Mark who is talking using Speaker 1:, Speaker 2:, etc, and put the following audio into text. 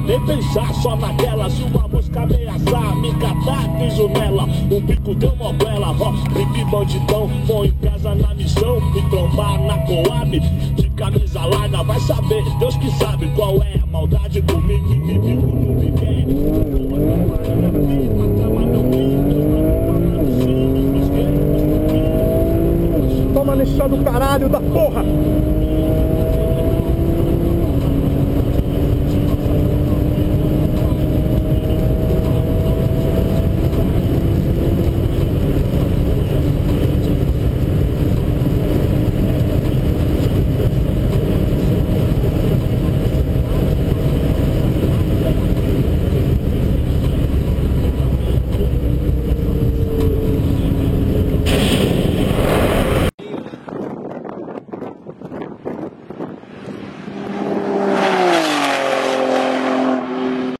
Speaker 1: Nem pensar só naquela. Se uma mosca ameaçar, me catar, piso nela. O bico deu uma bela, ó, pipi bandidão. Põe em casa na missão, me trombar na Coab. De camisa larga, vai saber, Deus que sabe qual é a maldade comigo. Inimigo não me quer.
Speaker 2: Toma nesse chão do caralho da porra!